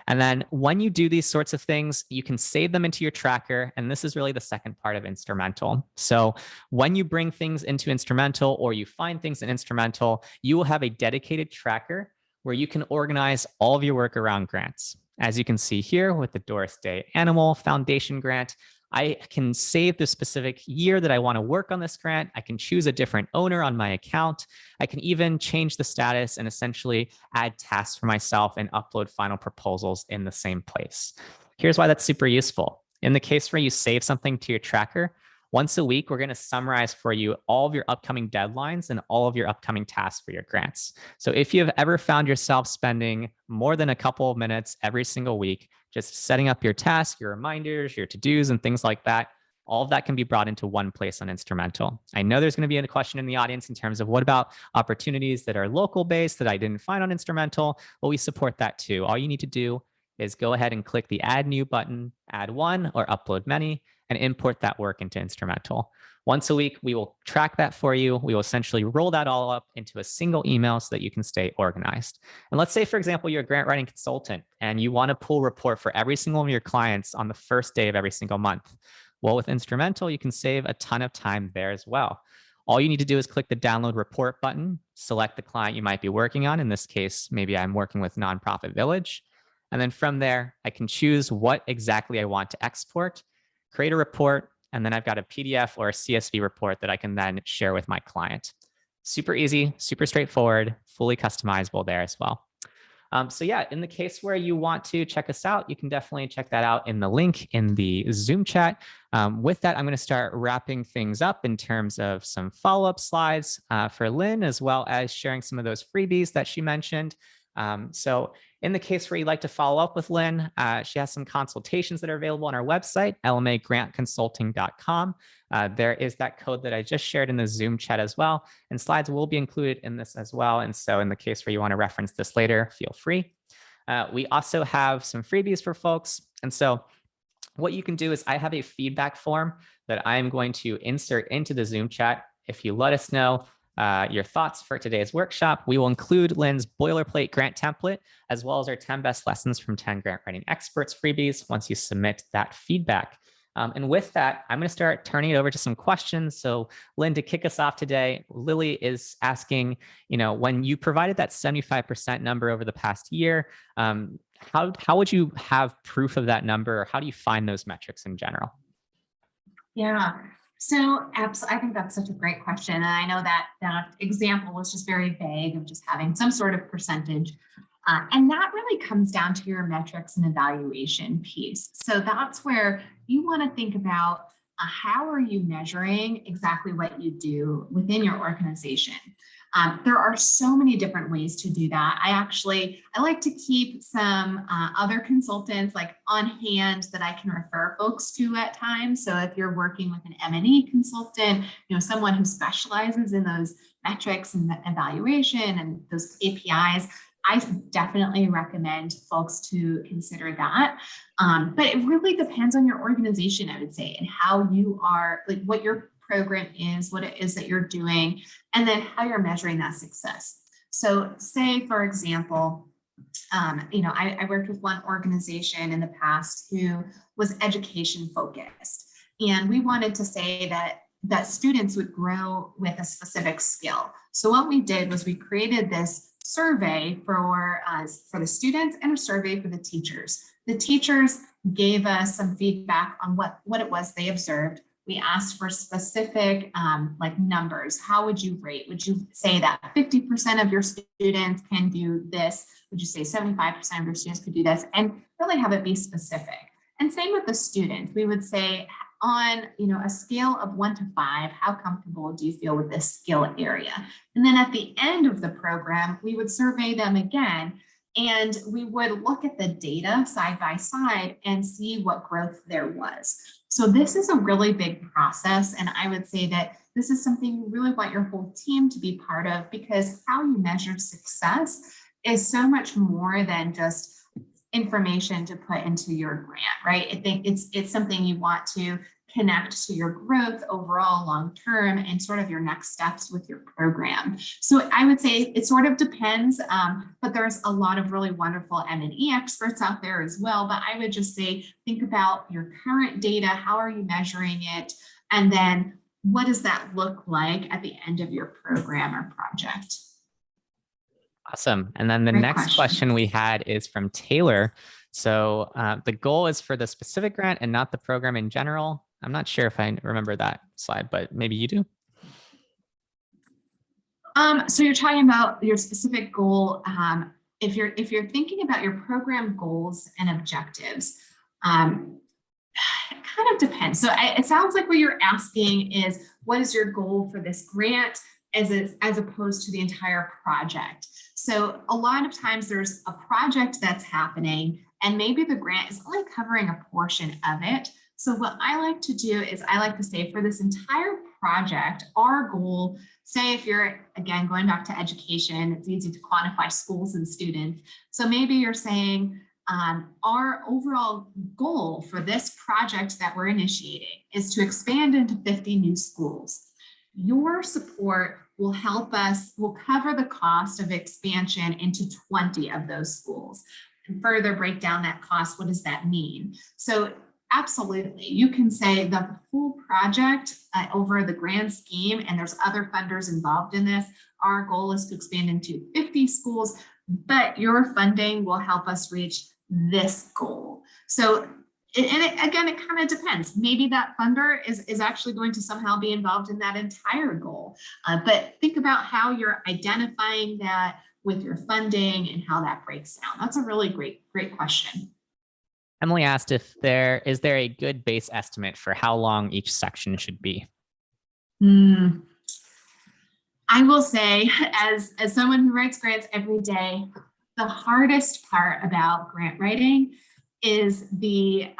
And then when you do these sorts of things, you can save them into your tracker. And this is really the second part of Instrumentl. So when you bring things into Instrumentl or you find things in Instrumentl, you will have a dedicated tracker where you can organize all of your work around grants. As you can see here with the Doris Day Animal Foundation grant, I can save the specific year that I want to work on this grant. I can choose a different owner on my account. I can even change the status and essentially add tasks for myself and upload final proposals in the same place. Here's why that's super useful. In the case where you save something to your tracker, once a week, we're going to summarize for you all of your upcoming deadlines and all of your upcoming tasks for your grants. So if you have ever found yourself spending more than a couple of minutes every single week, just setting up your tasks, your reminders, your to-dos, and things like that, all of that can be brought into one place on Instrumentl. I know there's going to be a question in the audience in terms of what about opportunities that are local based that I didn't find on Instrumentl? Well, we support that too. All you need to do is go ahead and click the Add New button, add one or upload many, and import that work into Instrumentl. Once a week, we will track that for you. We will essentially roll that all up into a single email so that you can stay organized. And let's say, for example, you're a grant writing consultant and you want to pull a report for every single one of your clients on the first day of every single month. Well, with Instrumentl, you can save a ton of time there as well. All you need to do is click the Download Report button, select the client you might be working on. In this case, maybe I'm working with Nonprofit Village. And then from there, I can choose what exactly I want to export, create a report, and then I've got a PDF or a CSV report that I can then share with my client. Super easy, super straightforward, fully customizable there as well. So yeah, in the case where you want to check us out, you can definitely check that out in the link in the Zoom chat. With that, I'm going to start wrapping things up in terms of some follow-up slides for Lynn, as well as sharing some of those freebies that she mentioned. So in the case where you'd like to follow up with Lynn, she has some consultations that are available on our website, lmagrantconsulting.com. There is that code that I just shared in the Zoom chat as well, and slides will be included in this as well. And so in the case where you want to reference this later, feel free. We also have some freebies for folks. And so what you can do is I have a feedback form that I'm going to insert into the Zoom chat. If you let us know your thoughts for today's workshop. We will include Lynn's boilerplate grant template, as well as our 10 best lessons from 10 grant writing experts freebies once you submit that feedback. And with that, I'm going to start turning it over to some questions. So Lynn, to kick us off today, Lily is asking, when you provided that 75% number over the past year, how would you have proof of that number, or how do you find those metrics in general? Yeah, so I think that's such a great question. And I know that that example was just very vague of just having some sort of percentage. And that really comes down to your metrics and evaluation piece. So that's where you want to think about how are you measuring exactly what you do within your organization. There are so many different ways to do that. I like to keep some other consultants like on hand that I can refer folks to at times. So if you're working with an M&E consultant, someone who specializes in those metrics and the evaluation and those KPIs, I definitely recommend folks to consider that. But it really depends on your organization, I would say, and how you are, like what your program is, what it is that you're doing, and then how you're measuring that success. So say, for example, I worked with one organization in the past who was education focused, and we wanted to say that students would grow with a specific skill. So what we did was we created this survey for the students and a survey for the teachers. The teachers gave us some feedback on what it was they observed. We asked for specific like numbers. How would you rate? Would you say that 50% of your students can do this? Would you say 75% of your students could do this? And really have it be specific. And same with the students. We would say on a scale of 1 to 5, how comfortable do you feel with this skill area? And then at the end of the program, we would survey them again, and we would look at the data side by side and see what growth there was. So this is a really big process, and I would say that this is something you really want your whole team to be part of, because how you measure success is so much more than just information to put into your grant, right? I think it's something you want to connect to your growth overall long term and sort of your next steps with your program. So I would say it sort of depends, but there's a lot of really wonderful M&E experts out there as well. But I would just say, think about your current data, how are you measuring it? And then what does that look like at the end of your program or project? Awesome. And then the next question we had is from Taylor. So the goal is for the specific grant and not the program in general. I'm not sure if I remember that slide, but maybe you do. So you're talking about your specific goal. If you're thinking about your program goals and objectives, it kind of depends. So it sounds like what you're asking is, what is your goal for this grant as opposed to the entire project? So a lot of times there's a project that's happening, and maybe the grant is only covering a portion of it. So what I like to do is I like to say, for this entire project, our goal, say if you're, again, going back to education, it's easy to quantify schools and students. So maybe you're saying, our overall goal for this project that we're initiating is to expand into 50 new schools. Your support will help us, will cover the cost of expansion into 20 of those schools. And further break down that cost, what does that mean? So absolutely, you can say the whole project over the grand scheme, and there's other funders involved in this, our goal is to expand into 50 schools, but your funding will help us reach this goal. So again, it kind of depends. Maybe that funder is actually going to somehow be involved in that entire goal. But think about how you're identifying that with your funding and how that breaks down. That's a really great question. Emily asked if is there a good base estimate for how long each section should be? I will say, as someone who writes grants every day, the hardest part about grant writing is the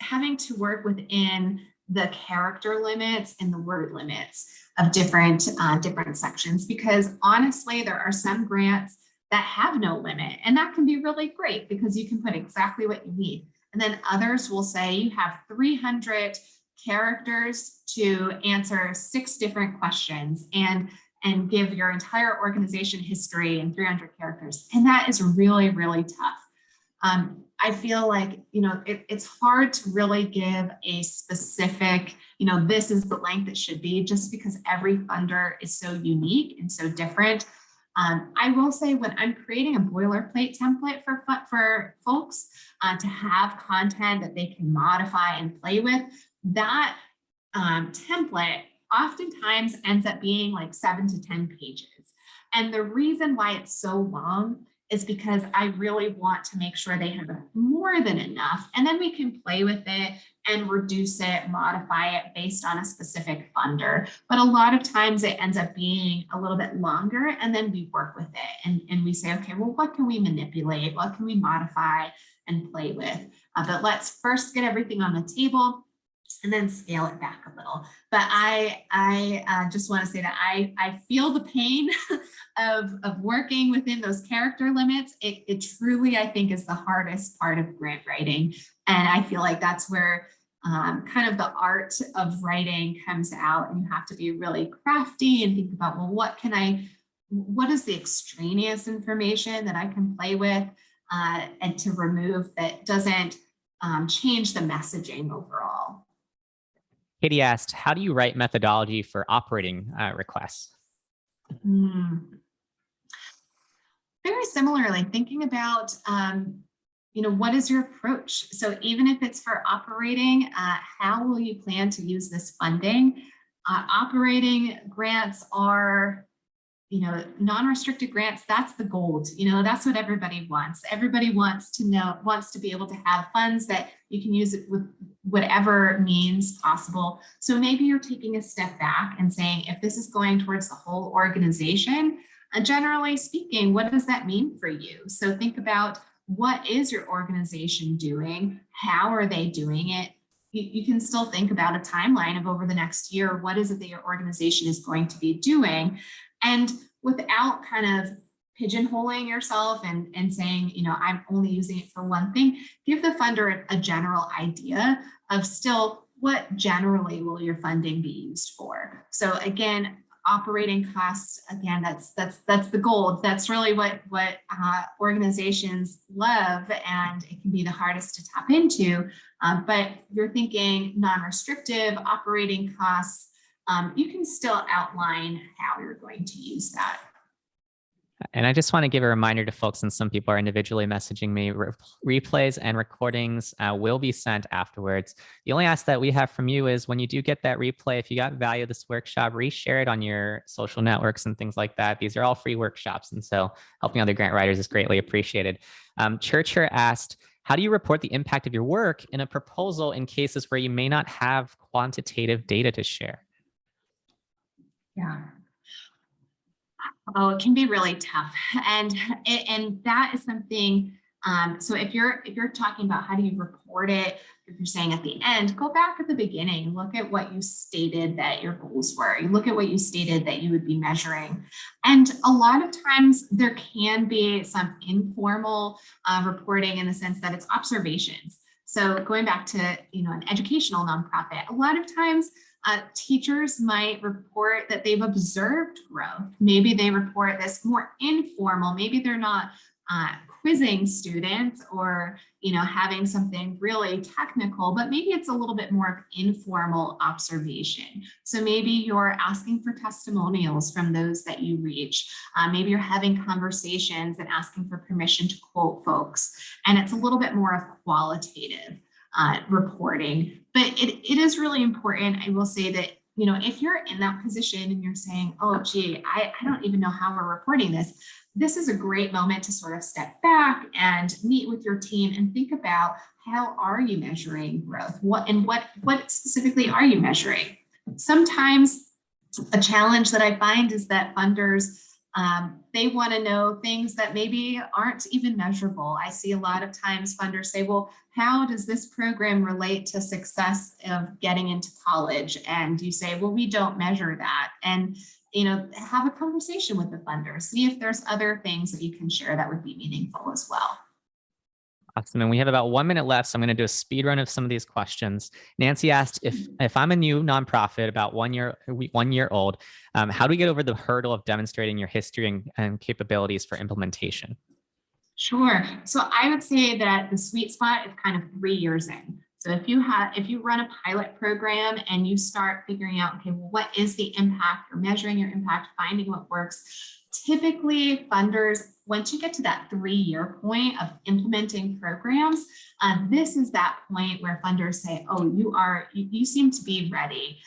having to work within the character limits and the word limits of different sections, because honestly, there are some grants that have no limit, and that can be really great because you can put exactly what you need. And then others will say you have 300 characters to answer 6 different questions and give your entire organization history in 300 characters. And that is really, really tough. I feel like, it's hard to really give a specific, this is the length it should be, just because every funder is so unique and so different. I will say, when I'm creating a boilerplate template for folks to have content that they can modify and play with, that template oftentimes ends up being like 7 to 10 pages. And the reason why it's so long is because I really want to make sure they have more than enough, and then we can play with it and reduce it, modify it based on a specific funder. But a lot of times it ends up being a little bit longer, and then we work with it and we say, okay, well, what can we manipulate? What can we modify and play with? But let's first get everything on the table and then scale it back a little. But I just want to say that I feel the pain of working within those character limits. It truly, I think, is the hardest part of grant writing. And I feel like that's where kind of the art of writing comes out, and you have to be really crafty and think about, well, what is the extraneous information that I can play with and to remove that doesn't change the messaging overall. Katie asked, how do you write methodology for operating requests? Very similarly, thinking about, what is your approach? So even if it's for operating, how will you plan to use this funding? Operating grants are, non-restricted grants, that's the gold. That's what everybody wants. Everybody wants to be able to have funds that you can use it with whatever means possible. So maybe you're taking a step back and saying, if this is going towards the whole organization, generally speaking, what does that mean for you? So think about, what is your organization doing? How are they doing it? You can still think about a timeline of over the next year. What is it that your organization is going to be doing? And without kind of pigeonholing yourself and saying, I'm only using it for one thing, give the funder a general idea of still what generally will your funding be used for. So again, operating costs, again, that's the gold. That's really what organizations love, and it can be the hardest to tap into. But you're thinking non-restrictive operating costs, you can still outline how you're going to use that. And I just want to give a reminder to folks, and some people are individually messaging me, replays and recordings will be sent afterwards. The only ask that we have from you is, when you do get that replay, if you got value of this workshop, reshare it on your social networks and things like that. These are all free workshops, and so helping other grant writers is greatly appreciated. Churcher asked, how do you report the impact of your work in a proposal in cases where you may not have quantitative data to share? Yeah. Oh, it can be really tough. And that is something, so if you're talking about how do you report it, if you're saying at the end, go back at the beginning, look at what you stated that your goals were. You look at what you stated that you would be measuring. And a lot of times there can be some informal reporting, in the sense that it's observations. So going back to, an educational nonprofit, a lot of times teachers might report that they've observed growth. Maybe they report this more informal. Maybe they're not quizzing students or, having something really technical, but maybe it's a little bit more of informal observation. So maybe you're asking for testimonials from those that you reach. Maybe you're having conversations and asking for permission to quote folks. And it's a little bit more of qualitative reporting. But it is really important. I will say that, if you're in that position and you're saying, oh, gee, I don't even know how we're reporting this, this is a great moment to sort of step back and meet with your team and think about, how are you measuring growth? What specifically are you measuring? Sometimes a challenge that I find is that funders, they want to know things that maybe aren't even measurable. I see a lot of times funders say, well, how does this program relate to success of getting into college? And you say, well, we don't measure that. And, have a conversation with the funder, see if there's other things that you can share that would be meaningful as well. Awesome. And we have about 1 minute left, so I'm going to do a speed run of some of these questions. Nancy asked, if I'm a new nonprofit about 1 year old, how do we get over the hurdle of demonstrating your history and capabilities for implementation? Sure. So I would say that the sweet spot is kind of 3 years in. So if you run a pilot program and you start figuring out, okay, well, what is the impact, or measuring your impact, finding what works, typically funders, once you get to that 3-year point of implementing programs, this is that point where funders say, oh, you seem to be ready.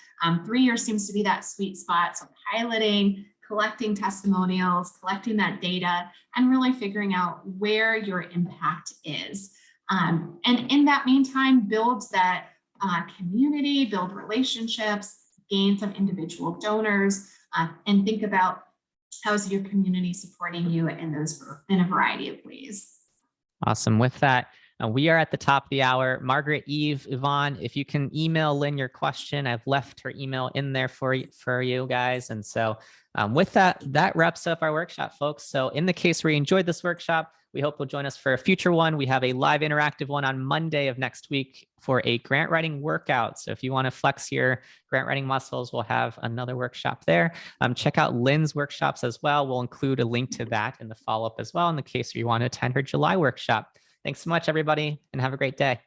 3 years seems to be that sweet spot. So piloting, collecting testimonials, collecting that data, and really figuring out where your impact is. And in that meantime, build that community, build relationships, gain some individual donors, and think about how's your community supporting you in a variety of ways. Awesome. With that, we are at the top of the hour. Margaret, Eve, Yvonne, if you can email Lynn your question, I've left her email in there for you guys. And so with that wraps up our workshop, folks. So in the case where you enjoyed this workshop, we hope you'll join us for a future one. We have a live interactive one on Monday of next week for a grant writing workout. So if you want to flex your grant writing muscles, we'll have another workshop there. Check out Lynn's workshops as well. We'll include a link to that in the follow-up as well in the case where you want to attend her July workshop. Thanks so much, everybody, and have a great day.